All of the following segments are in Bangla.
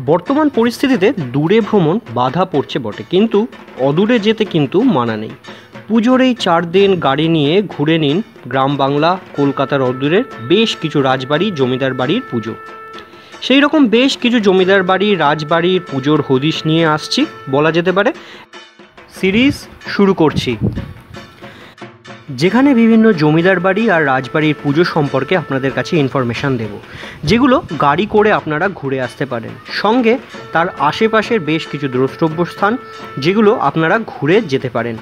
বর্তমান পরিস্থিতিতে দূরে ভ্রমণ বাধা পড়ছে বটে, কিন্তু অদূরে যেতে কিন্তু মানা নেই। পুজোর এই 4 দিন গাড়ি নিয়ে ঘুরে নিন গ্রাম বাংলা কলকাতার অদূরের বেশ কিছু রাজবাড়ি জমিদার বাড়ির পুজো। সেই রকম বেশ কিছু জমিদার বাড়ি রাজবাড়ির পুজোর হদিশ নিয়ে আসছি বলা যেতে পারে। সিরিজ শুরু করছি, যেখানে বিভিন্ন জমিদার বাড়ি আর রাজবাড়ির পুজো সম্পর্কে আপনাদের কাছে ইনফরমেশান দেব, যেগুলো গাড়ি করে আপনারা ঘুরে আসতে পারেন। সঙ্গে তার আশেপাশের বেশ কিছু দ্রষ্টব্য স্থান যেগুলো আপনারা ঘুরে যেতে পারেন,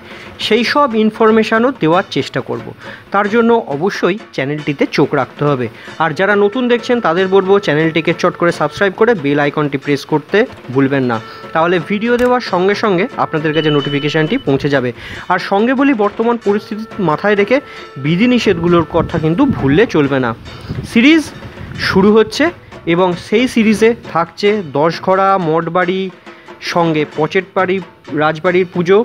সেই সব ইনফরমেশানও দেওয়ার চেষ্টা করব। তার জন্য অবশ্যই চ্যানেলটিতে চোখ রাখতে হবে। আর যারা নতুন দেখছেন তাদের বলবো চ্যানেলটিকে চট করে সাবস্ক্রাইব করে বেল আইকনটি প্রেস করতে ভুলবেন না, তাহলে ভিডিও দেওয়ার সঙ্গে সঙ্গে আপনাদের কাছে নোটিফিকেশানটি পৌঁছে যাবে। আর সঙ্গে বলি, বর্তমান পরিস্থিতি মাথায় রেখে বিধিনিষেধগুলোর কথা কিন্তু ভুললে চলবে না। সিরিজ শুরু হচ্ছে এবং সেই সিরিজে থাকছে দশঘরা মঠবাড়ি, সঙ্গে পচেট বাড়ি রাজবাড়ির পুজো,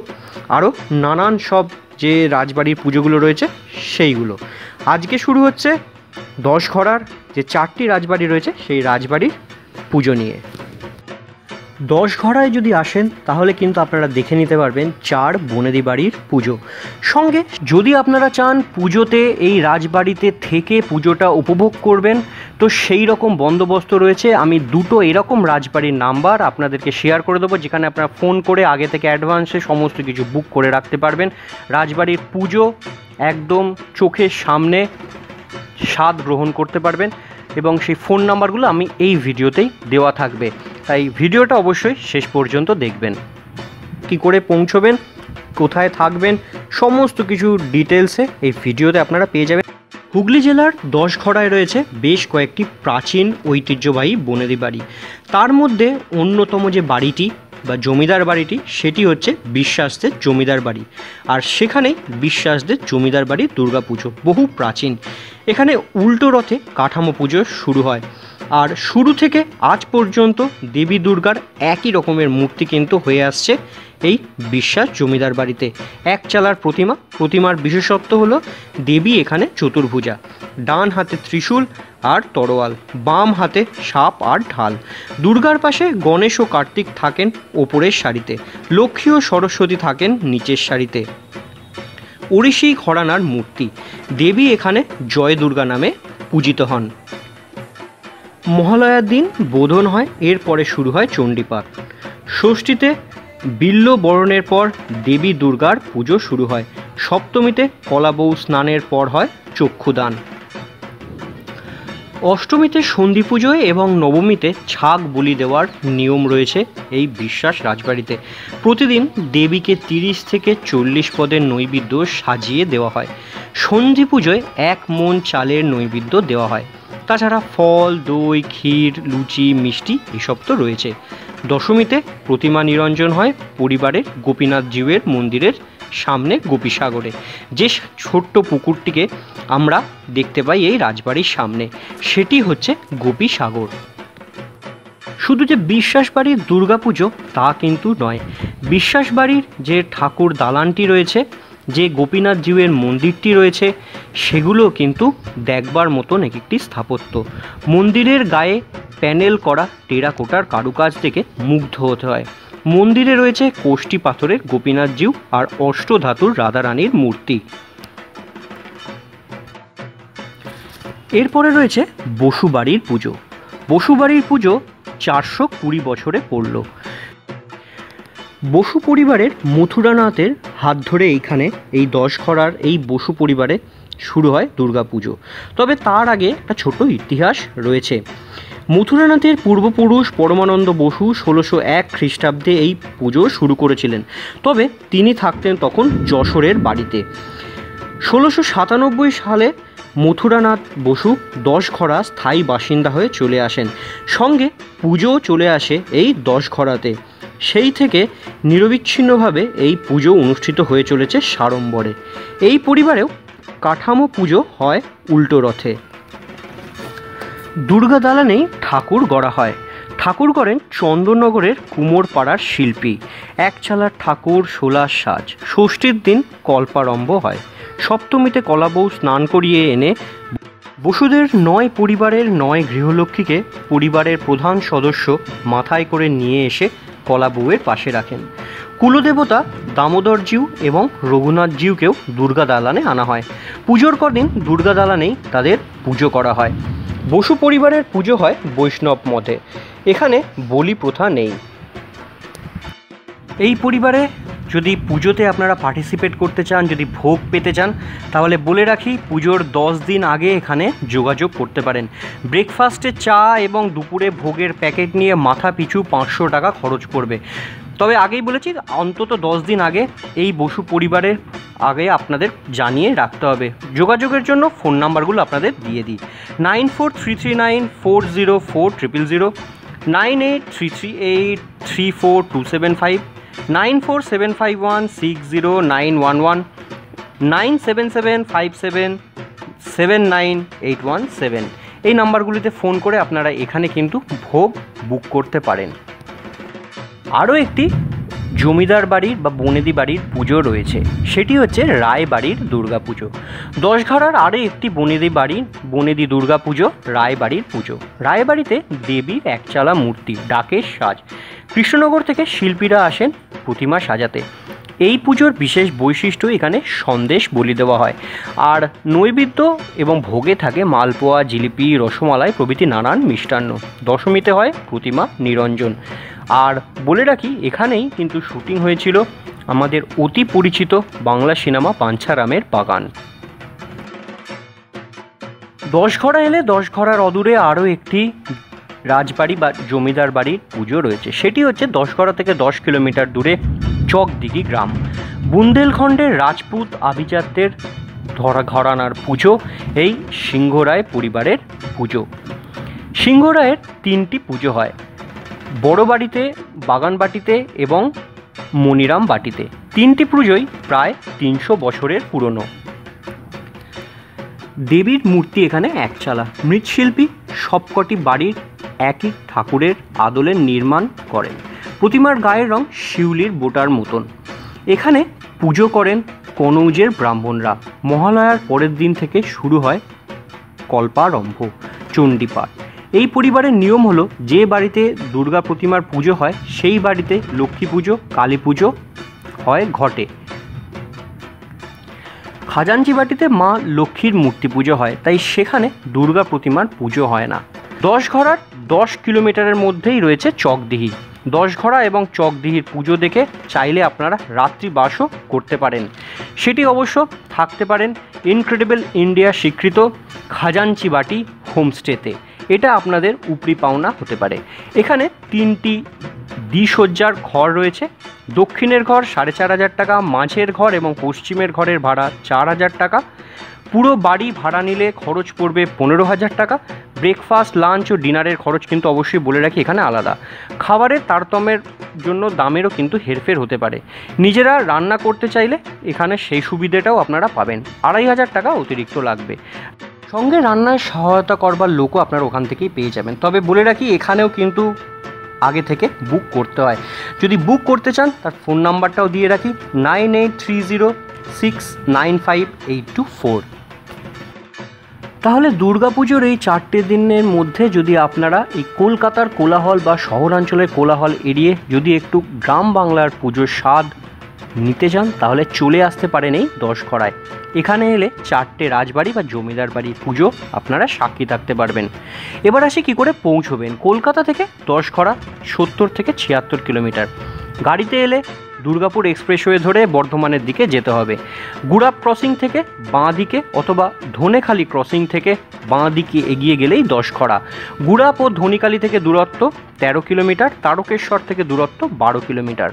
আরও নানান সব যে রাজবাড়ির পুজোগুলো রয়েছে সেইগুলো। আজকে শুরু হচ্ছে দশঘরার যে 4টি রাজবাড়ি রয়েছে সেই রাজবাড়ির পুজো নিয়ে। দশঘরায় যদি আসেন তাহলে কিন্তু আপনারা দেখে নিতে পারবেন 4 বনেদি বাড়ির পুজো। সঙ্গে যদি আপনারা চান পুজোতে এই রাজবাড়িতে থেকে পুজোটা উপভোগ করবেন, তো সেই রকম বন্দোবস্ত রয়েছে। আমি 2টো এরকম রাজবাড়ির নাম্বার আপনাদেরকে শেয়ার করে দেবো, যেখানে আপনারা ফোন করে আগে থেকে অ্যাডভান্সে সমস্ত কিছু বুক করে রাখতে পারবেন। রাজবাড়ির পুজো একদম চোখের সামনে স্বাদ গ্রহণ করতে পারবেন, এবং সেই ফোন নাম্বারগুলো আমি এই ভিডিওতেই দেওয়া থাকবে, তাই ভিডিওটা অবশ্যই শেষ পর্যন্ত দেখবেন। কি করে পৌঁছবেন, কোথায় থাকবেন, সমস্ত কিছু ডিটেলসে এই ভিডিওতে আপনারা পেয়ে যাবেন। হুগলি জেলার দশঘরায় রয়েছে বেশ কয়েকটি প্রাচীন ঐতিহ্যবাহী বনেদি বাড়ি। তার মধ্যে অন্যতম যে বাড়িটি বা জমিদার বাড়িটি সেটি হচ্ছে বিশ্বাসদের জমিদার বাড়ি। আর সেখানেই বিশ্বাসদের জমিদার বাড়ি দুর্গাপুজো বহু প্রাচীন। এখানে উল্টো রথে কাঠামো পুজো শুরু হয়, আর শুরু থেকে আজ পর্যন্ত দেবী দুর্গার একই রকমের মূর্তি কিন্তু হয়ে আসছে এই বিশ্বাস জমিদার বাড়িতে। এক চালার প্রতিমার বিশেষত্ব হলো দেবী এখানে চতুর্ভুজা, ডান হাতে ত্রিশূল আর তরোয়াল, বাম হাতে সাপ আর ঢাল। দুর্গার পাশে গণেশ ও কার্তিক থাকেন ওপরের সারিতে, লক্ষ্মী ও সরস্বতী থাকেন নিচের সারিতে। ওড়িশি ঘরানার মূর্তি, দেবী এখানে জয় দুর্গা নামে পূজিত হন। মহালয়ার দিন বোধন হয়, এরপরে শুরু হয় চণ্ডীপাঠ। ষষ্ঠীতে বিল্ল বরণের পর দেবী দুর্গার পুজো শুরু হয়। সপ্তমীতে কলাবউ স্নানের পর হয় চক্ষুদান। অষ্টমীতে সন্ধি পুজোয় এবং নবমীতে ছাগ বলি দেওয়ার নিয়ম রয়েছে এই বিশ্বাস রাজবাড়িতে। প্রতিদিন দেবীকে 30 থেকে 40 পদের নৈবেদ্য সাজিয়ে দেওয়া হয়। সন্ধি পুজোয় 1 মণ চালের নৈবেদ্য দেওয়া হয়। তাছাড়া ফল, দই, ক্ষীর, লুচি, মিষ্টি এসব তো রয়েছে। দশমীতে প্রতিমা নিরঞ্জন হয় পরিবারের গোপীনাথ জিউয়ের মন্দিরের সামনে গোপীসাগরে, যে ছোট্ট পুকুরটিকে আমরা দেখতে পাই এই রাজবাড়ির সামনে, সেটি হচ্ছে গোপীসাগর। শুধু যে বিশ্বাস বাড়ির দুর্গাপুজো তা কিন্তু নয়, বিশ্বাস বাড়ির যে ঠাকুর দালানটি রয়েছে, যে গোপীনাথ জিউয়ের মন্দিরটি রয়েছে, সেগুলো কিন্তু দেখবার মতন একটি স্থাপত্য। মন্দিরের গায়ে প্যানেল করা টেরাকোটার কারুকাজ দেখে মুগ্ধ হতে হয়। মন্দিরে রয়েছে কোষ্ঠী পাথরের গোপীনাথ জিউ আর অষ্টধাতুর রাধারানীর মূর্তি। এরপরে রয়েছে বসুবাড়ির পুজো। বসুবাড়ির পুজো 420 বছরে পড়ল। বসু পরিবারের মথুরানাথের হাত ধরে এইখানে এই দশঘরার এই বসু পরিবারে শুরু হয় দুর্গাপুজো। তবে তার আগে একটা ছোট ইতিহাস রয়েছে। মথুরানাথের পূর্বপুরুষ পরমানন্দ বসু 1601 খ্রিস্টাব্দে এই পুজো শুরু করেছিলেন, তবে তিনি থাকতেন তখন যশোরের বাড়িতে। 1697 সালে মথুরানাথ বসু দশঘরা স্থায়ী বাসিন্দা হয়ে চলে আসেন। সঙ্গে পুজোও চলে আসে এই দশঘরাতে। সেই থেকে নিরবিচ্ছিন্নভাবে এই পুজো অনুষ্ঠিত হয়ে চলেছে সাড়ম্বরে। এই পরিবারেও কাঠামো পুজো হয় উল্টো রথে। দুর্গা দালানেই ঠাকুর গড়া হয়। ঠাকুর করেন চন্দননগরের কুমোরপাড়ার শিল্পী। এক চালার ঠাকুর, শোলার সাজ। ষষ্ঠীর দিন কল্পারম্ভ হয়। সপ্তমীতে কলাবউ স্নান করিয়ে এনে বসুদের 9 পরিবারের 9 গৃহলক্ষ্মীকে পরিবারের প্রধান সদস্য মাথায় করে নিয়ে এসে কলা বউয়ের পাশে রাখেন। কুলদেবতা দামোদরজিউ এবং রঘুনাথজিউকেও দুর্গা দালানে আনা হয়। পুজোর কদিন দুর্গা দালানেই তাদের পুজো করা হয়। বসু পরিবারের পুজো হয় বৈষ্ণব মতে, এখানে বলি প্রথা নেই। এই পরিবারে যদি পুজোতে আপনারা পার্টিসিপেট করতে চান, যদি ভোগ পেতে চান, তাহলে বলে রাখি পুজোর 10 দিন আগে এখানে যোগাযোগ করতে পারেন। ব্রেকফাস্টে চা এবং দুপুরে ভোগের প্যাকেট নিয়ে মাথা পিছু 500 টাকা খরচ পড়বে। তবে আগেই বলেছি অন্তত 10 দিন আগে এই বসু পরিবারের আগে আপনাদের জানিয়ে রাখতে হবে। যোগাযোগের জন্য ফোন নাম্বারগুলো আপনাদের দিয়ে দিই। 9433940400, 9833834275, 9475160911, 9775779817। এই নাম্বারগুলিতে ফোন করে আপনারা এখানে কিন্তু ভোগ বুক করতে পারেন। আরও একটি জমিদার বাড়ির বা বনেদি বাড়ির পুজো রয়েছে, সেটি হচ্ছে রায়বাড়ির দুর্গা পুজো। 10 ঘরার আরও একটি বনেদি দুর্গা পুজো রায়বাড়ির পুজো। রায়বাড়িতে দেবীর একচালা মূর্তি, ডাকের সাজ। কৃষ্ণনগর থেকে শিল্পীরা আসেন প্রতিমা সাজাতে। এই পুজোর বিশেষ বৈশিষ্ট্য এখানে সন্দেশ বলি দেওয়া হয়, আর নৈবেদ্য এবং ভোগে থাকে মালপোয়া, জিলিপি, রসমালাই প্রভৃতি নানান মিষ্টান্ন। দশমীতে হয় প্রতিমা নিরঞ্জন। আর বলে রাখি এখানেই কিন্তু শুটিং হয়েছিল আমাদের অতি পরিচিত বাংলা সিনেমা পাঞ্ছারামের বাগান। 10 ঘরা এলে 10 ঘরার অদূরে আরও একটি রাজবাড়ি বা জমিদার বাড়ির পুজো রয়েছে, সেটি হচ্ছে 10 ঘরা থেকে 10 কিলোমিটার দূরে চকদিঘি গ্রাম। বুন্দেলখণ্ডের রাজপুত আভিজাত্যের ঘরানার পুজো এই সিংহরায় পরিবারের পুজো। সিংহরায়ের 3টি পুজো হয়, বড় বাড়িতে, বাগান বাটিতে এবং মনিরাম বাটিতে। 3টি পুজোই প্রায় 300 বছরের পুরনো। দেবীর মূর্তি এখানে একচালা। মৃৎশিল্পী সবকটি বাড়ির একই ঠাকুরের আদলে নির্মাণ করেন। প্রতিমার গায়ের রং শিউলির বোটার মতন। এখানে পুজো করেন কনৌজের ব্রাহ্মণরা। মহালয়ার পরের দিন থেকে শুরু হয় কল্পারম্ভ, চণ্ডীপাঠ। এই পরিবারের নিয়ম হলো যে বাড়িতে দুর্গা প্রতিমার পুজো হয় সেই বাড়িতে লক্ষ্মী পুজো, কালী পুজো হয় ঘটে। খাজাঞ্চি বাটিতে মা লক্ষ্মীর মূর্তি পুজো হয়, তাই সেখানে দুর্গা প্রতিমার পুজো হয় না। 10 ঘরার 10 কিলোমিটারের মধ্যেই রয়েছে চকদিঘি। 10 ঘরা এবং চকদিঘির পুজো দেখে চাইলে আপনারা রাত্রিবাসও করতে পারেন। সেটি অবশ্য থাকতে পারেন ইনক্রেডিবল ইন্ডিয়া স্বীকৃত খাজাঞ্চি বাটি হোমস্টেতে। এটা আপনাদের উপরি পাওনা হতে পারে। এখানে 3টি দ্বিসজ্জার ঘর রয়েছে। দক্ষিণের ঘর 4500 টাকা, মাঝের ঘর এবং পশ্চিমের ঘরের ভাড়া 4000 টাকা। পুরো বাড়ি ভাড়া নিলে খরচ পড়বে 15,000 টাকা। ব্রেকফাস্ট, লাঞ্চ ও ডিনারের খরচ কিন্তু অবশ্যই বলে রাখি এখানে আলাদা। খাবারের তারতম্যের জন্য দামেরও কিন্তু হেরফের হতে পারে। নিজেরা রান্না করতে চাইলে এখানে সেই সুবিধাটাও আপনারা পাবেন। 2500 টাকা অতিরিক্ত লাগবে। সঙ্গে রান্নায় সহায়তা করবার লোকও আপনারা ওখান থেকেই পেয়ে যাবেন। তবে বলে রাখি এখানেও কিন্তু আগে থেকে বুক করতে হয়। যদি বুক করতে চান তার ফোন নাম্বারটাও দিয়ে রাখি, 9830695824। তাহলে দুর্গাপুজোর এই 4টে দিনের মধ্যে যদি আপনারা এই কলকাতার কোলাহল বা শহরাঞ্চলের কোলাহল এড়িয়ে যদি একটু গ্রাম বাংলার পুজোর স্বাদ নিতে চান তাহলে চলে আসতে পারেন এই 10 ঘরায়। এখানে এলে 4টে রাজবাড়ি বা জমিদার বাড়ির পুজো আপনারা সাক্ষী থাকতে পারবেন। এবার আসি কী করে পৌঁছবেন। কলকাতা থেকে 10 ঘরা 70 থেকে 76 কিলোমিটার। গাড়িতে এলে দুর্গাপুর এক্সপ্রেসওয়ে ধরে বর্ধমানের দিকে যেতে হবে। গুড়াপ ক্রসিং থেকে বাঁ দিকে অথবা ধনেখালি ক্রসিং থেকে বাঁ দিকে এগিয়ে গেলেই 10 ঘরা। গুড়াপ ও ধনিখালি থেকে দূরত্ব 13 কিলোমিটার, তারকেশ্বর থেকে দূরত্ব 12 কিলোমিটার।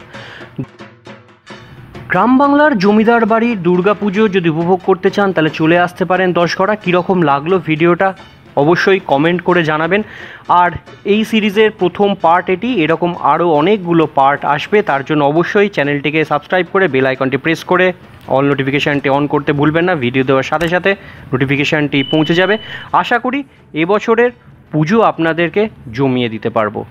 গ্রাম বাংলার জমিদার বাড়ির দুর্গাপুজো যদি উপভোগ করতে চান তাহলে চলে আসতে পারেন 10 ঘরা। কীরকম লাগলো ভিডিওটা অবশ্যই কমেন্ট করে জানাবেন। আর এই সিরিজের প্রথম পার্ট এটি, এরকম আরও অনেকগুলো পার্ট আসবে। তার জন্য অবশ্যই চ্যানেলটিকে সাবস্ক্রাইব করে বেল আইকনটি প্রেস করে অল নোটিফিকেশানটি অন করতে ভুলবেন না। ভিডিও দেওয়ার সাথে সাথে নোটিফিকেশানটি পৌঁছে যাবে। আশা করি এবছরের পুজো আপনাদেরকে জমিয়ে দিতে পারবো।